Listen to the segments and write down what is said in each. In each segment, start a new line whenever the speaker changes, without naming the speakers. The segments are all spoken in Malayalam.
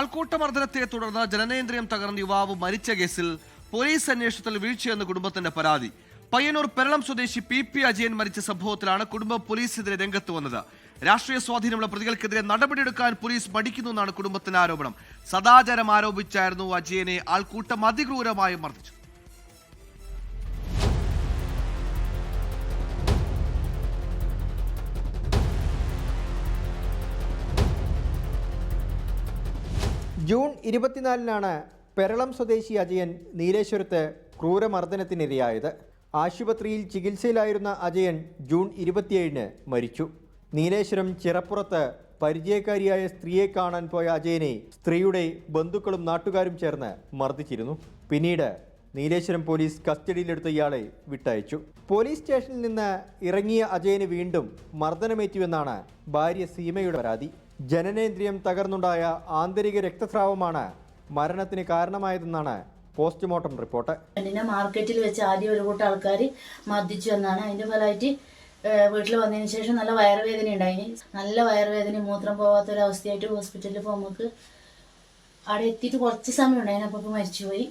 ആൾക്കൂട്ടമർദ്ദനത്തെ തുടർന്ന് ജനനേന്ദ്രിയം തകർന്ന യുവാവ് മരിച്ച കേസിൽ പോലീസ് അന്വേഷണത്തിൽ വീഴ്ചയെന്ന് കുടുംബത്തിന്റെ പരാതി. പയ്യന്നൂർ പെരളം സ്വദേശി പി അജയൻ മരിച്ച സംഭവത്തിലാണ് കുടുംബം പോലീസിനെതിരെ രംഗത്ത് വന്നത്. രാഷ്ട്രീയ സ്വാധീനമുള്ള പ്രതികൾക്കെതിരെ നടപടിയെടുക്കാൻ പോലീസ് മടിക്കുന്നുവെന്നാണ് കുടുംബത്തിന്റെ ആരോപണം. സദാചാരം ആരോപിച്ചായിരുന്നു അജയനെ ആൾക്കൂട്ടം അതിക്രൂരമായി മർദ്ദിച്ചത്.
ജൂൺ 24-നാണ് പെരളം സ്വദേശി അജയൻ നീലേശ്വരത്ത് ക്രൂരമർദ്ദനത്തിനിരയായത്. ആശുപത്രിയിൽ ചികിത്സയിലായിരുന്ന അജയൻ ജൂൺ 27-ന് മരിച്ചു. നീലേശ്വരം ചിറപ്പുറത്ത് പരിചയക്കാരിയായ സ്ത്രീയെ കാണാൻ പോയ അജയനെ സ്ത്രീയുടെ ബന്ധുക്കളും നാട്ടുകാരും ചേർന്ന് മർദ്ദിച്ചിരുന്നു. പിന്നീട് നീലേശ്വരം പോലീസ് കസ്റ്റഡിയിലെടുത്ത ഇയാളെ വിട്ടയച്ചു. പോലീസ് സ്റ്റേഷനിൽ നിന്ന് ഇറങ്ങിയ അജയന് വീണ്ടും മർദ്ദനമേറ്റുവെന്നാണ് ഭാര്യ സീമയുടെ പരാതി. ജനനേന്ദ്രിയം തകർന്നുണ്ടായ ആന്തരിക രക്തസ്രാവമാണ് മരണത്തിന് കാരണമായതെന്നാണ് പോസ്റ്റ്മോർട്ടം റിപ്പോർട്ട്.
എന്നെ മാർക്കറ്റിൽ വെച്ച് ആദ്യം ഒരു കൂട്ടം ആൾക്കാർ മർദ്ദിച്ചു എന്നാണ്. അതിന്റെ ഫലമായിട്ട് വീട്ടിൽ വന്നതിന് ശേഷം നല്ല വയറുവേദന ഉണ്ടായിന്. നല്ല വയറുവേദന, മൂത്രം പോകാത്തൊരവസ്ഥയായിട്ട് ഹോസ്പിറ്റലിൽ പോകുമ്പോൾ അവിടെ എത്തിയിട്ട് കുറച്ച് സമയം ഉണ്ടായിന്. അപ്പോൾ മരിച്ചുപോയി.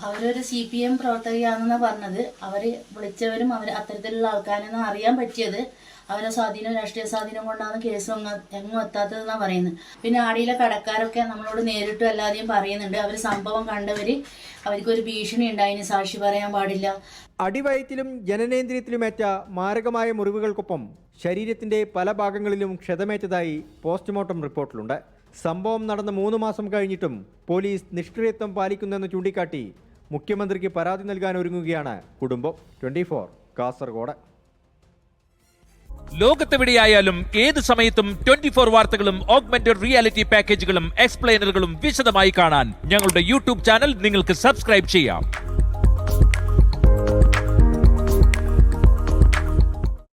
അവരൊരു CPM പ്രവർത്തകയാണെന്നാണ് പറഞ്ഞത്. അവർ വിളിച്ചവരും അവർ അത്തരത്തിലുള്ള ആൾക്കാരെന്ന് അറിയാൻ പറ്റിയത് അവരെ സ്വാധീനം, രാഷ്ട്രീയ സ്വാധീനം കൊണ്ടാണ് കേസ് എങ്ങും എത്താത്തതെന്നാണ് പറയുന്നത്. പിന്നെ ആടിയിലെ കടക്കാരൊക്കെ നമ്മളോട് നേരിട്ടും അല്ലാതെയും പറയുന്നുണ്ട്. അവർ സംഭവം കണ്ടവര് അവർക്കൊരു ഭീഷണി ഉണ്ടായിന്, സാക്ഷി പറയാൻ പാടില്ല.
അടിവയറ്റിലും ജനനേന്ദ്രിയത്തിലുമേറ്റ മാരകമായ മുറിവുകൾക്കൊപ്പം ശരീരത്തിന്റെ പല ഭാഗങ്ങളിലും ക്ഷതമേറ്റതായി പോസ്റ്റ്മോർട്ടം റിപ്പോർട്ടിലുണ്ട്. സംഭവം നടന്ന് 3 മാസം കഴിഞ്ഞിട്ടും പോലീസ് നിഷ്ക്രിയത്വം പാലിക്കുന്നെന്ന് ചൂണ്ടിക്കാട്ടി മുഖ്യമന്ത്രിക്ക് പരാതി നൽകാൻ ഒരുങ്ങുകയാണ് കുടുംബം. 24 കാസർഗോഡ്.
ലോകത്തെവിടെയായാലും ഏത് സമയത്തും 24 വാർത്തകളും ഓഗ്മെന്റഡ് റിയാലിറ്റി പാക്കേജുകളും എക്സ്പ്ലെയിനറുകളും വിശദമായി കാണാൻ ഞങ്ങളുടെ YouTube ചാനൽ നിങ്ങൾക്ക് സബ്സ്ക്രൈബ് ചെയ്യാം.